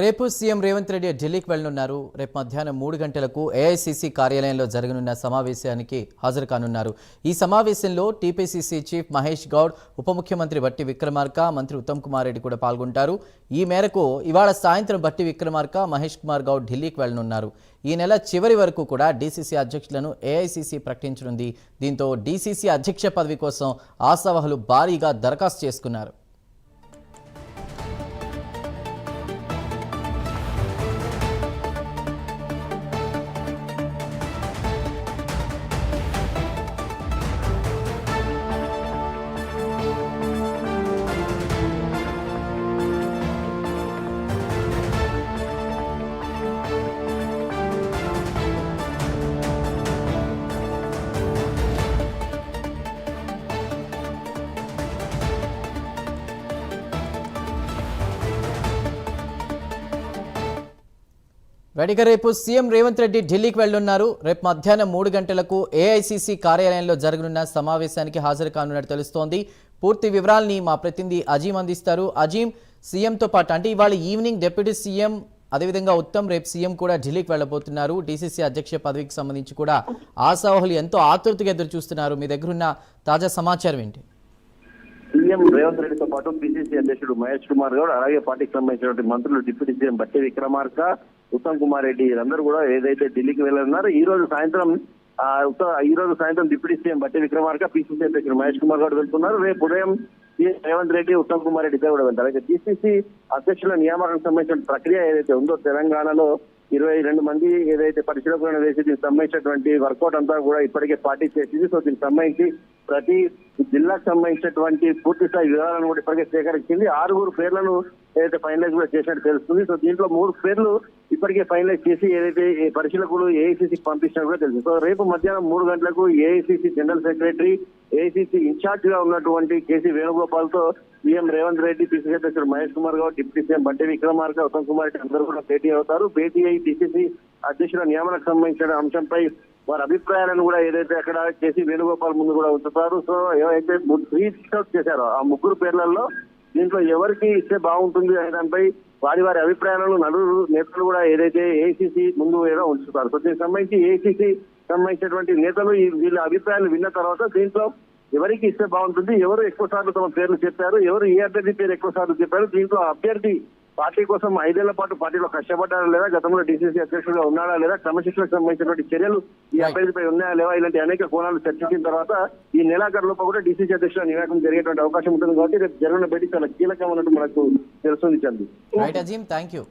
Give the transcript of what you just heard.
రేపు సీఎం రేవంత్ రెడ్డి ఢిల్లీకి వెళ్లనున్నారు. రేపు మధ్యాహ్నం 3 గంటలకు ఏఐసీసీ కార్యాలయంలో జరగనున్న సమావేశానికి హాజరు కానున్నారు. ఈ సమావేశంలో టీపీసీసీ చీఫ్ మహేష్ గౌడ్, ఉప ముఖ్యమంత్రి బట్టి విక్రమార్క, మంత్రి ఉత్తమ్ కుమార్ రెడ్డి కూడా పాల్గొంటారు. ఈ మేరకు ఇవాళ సాయంత్రం బట్టి విక్రమార్క, మహేష్ కుమార్ గౌడ్ ఢిల్లీకి వెళ్లనున్నారు. ఈ నెల చివరి వరకు కూడా డీసీసీ అధ్యక్షులను ఏఐసీసీ ప్రకటించనుంది. దీంతో డీసీసీ అధ్యక్ష పదవి కోసం ఆశావహులు భారీగా దరఖాస్తు చేసుకున్నారు. వేడిగా రేపు సీఎం రేవంత్ రెడ్డి ఢిల్లీకి వెళ్లనున్నారు. రేపు మధ్యాహ్నం 3 గంటలకు ఏఐసీసీ కార్యాలయంలో జరగనున్న సమావేశానికి హాజరు కానున్నట్టు తెలుస్తోంది. పూర్తి వివరాలని మా ప్రతినిధి అజీం అందిస్తారు. అజీం, సీఎంతో పాటు అంటే ఇవాళ ఈవినింగ్ డిప్యూటీ సీఎం అదేవిధంగా ఉత్తమ్, రేపు సీఎం కూడా ఢిల్లీకి వెళ్లబోతున్నారు. డీసీసీ అధ్యక్ష పదవికి సంబంధించి కూడా ఆశావహులు ఎంతో ఆతృతగా ఎదురు చూస్తున్నారు. మీ దగ్గరున్న తాజా సమాచారం ఏంటి? సీఎం రేవంత్ రెడ్డితో పాటు పిసిసి అధ్యక్షుడు మహేష్ కుమార్ గౌడ్, అలాగే పార్టీకి సంబంధించినటువంటి మంత్రులు డిప్యూటీ సీఎం బట్టి విక్రమార్క, ఉత్తమ్ కుమార్ రెడ్డి వీరందరూ కూడా ఏదైతే ఢిల్లీకి వెళ్ళనున్నారో ఈ రోజు సాయంత్రం డిప్యూటీ సీఎం బట్టి విక్రమార్క, పిసిసి అధ్యక్షుడు మహేష్ కుమార్ గౌడ్ వెళ్తున్నారు. రేపు ఉదయం సీఎం రేవంత్ రెడ్డి, ఉత్తమ్ కుమార్ రెడ్డి ఇద్దరు కూడా వెళ్తారు. అయితే పిసిసి అధ్యక్షుల నియామకానికి సంబంధించిన ప్రక్రియ ఏదైతే ఉందో తెలంగాణలో 22 మంది ఏదైతే పరిశీలకులను వేసి దీనికి సంబంధించినటువంటి వర్కౌట్ అంతా కూడా ఇప్పటికే పార్టీ చేసింది. సో దీనికి సంబంధించి ప్రతి జిల్లాకు సంబంధించినటువంటి పూర్తి స్థాయి వివరాలను కూడా ఇప్పటికే సేకరించింది. 6 పేర్లను ఏదైతే ఫైనలైజ్ కూడా చేసినట్టు తెలుస్తుంది. సో దీంట్లో 3 పేర్లు ఇప్పటికే ఫైనలైజ్ చేసి ఏదైతే పరిశీలకులు ఏఐసీసీకి పంపించినట్టు కూడా తెలుసు. సో రేపు మధ్యాహ్నం 3 గంటలకు AICC general secretary, AICC incharge గా ఉన్నటువంటి కేసీ వేణుగోపాల్ తో సీఎం రేవంత్ రెడ్డి, పిసిసి అధ్యక్షుడు మహేష్ కుమార్ గౌడ్, డిప్యూటీ సీఎం బట్టి విక్రమార్క, ఉత్తమ్ కుమార్ రెడ్డి అందరూ కూడా భేటీ అవుతారు. భేటీ అయి పిసిసి అధ్యక్షుల నియామనకు సంబంధించిన అంశంపై వారి అభిప్రాయాలను కూడా ఏదైతే అక్కడ కేసీ వేణుగోపాల్ ముందు కూడా ఉంచుతారు. సో ఏవైతే 3 లిస్ట్ చేశారో ఆ 3 పేర్లలో దీంట్లో ఎవరికి ఇస్తే బాగుంటుంది అనే దానిపై వారి అభిప్రాయాలను నలుగురు నేతలు కూడా ఏదైతే ఏఐసీసీ ముందు ఏదో ఉంచుతారు. సో దీనికి సంబంధించి ఏఐసీసీ సంబంధించినటువంటి నేతలు వీళ్ళ అభిప్రాయాలు విన్న తర్వాత దీంట్లో ఎవరికి ఇస్తే బాగుంటుంది, ఎవరు ఎక్కువ సార్లు తమ పేర్లు చెప్పారు, ఎవరు ఏ అభ్యర్థి పేరు ఎక్కువ సార్లు చెప్పారు, దీంట్లో అభ్యర్థి పార్టీ కోసం 5 ఏళ్ల పాటు పార్టీలో కష్టపడ్డారా లేదా, గతంలో డీసీసీ అధ్యక్షుడుగా ఉన్నాడా లేదా, క్రమశిక్షణకు సంబంధించినటువంటి చర్యలు ఈ అభ్యర్థిపై ఉన్నాయా లేవా, ఇలాంటి అనేక కోణాలు చర్చించిన తర్వాత ఈ నెలాఖరులోపు కూడా డీసీసీ అధ్యక్షుల నియామకం జరిగేటువంటి అవకాశం ఉంటుంది. కాబట్టి రేపు జరిగిన భేటీ చాలా కీలకం అన్నట్టు మనకు తెలుస్తుంది. Chandru. Right Azeem, thank you.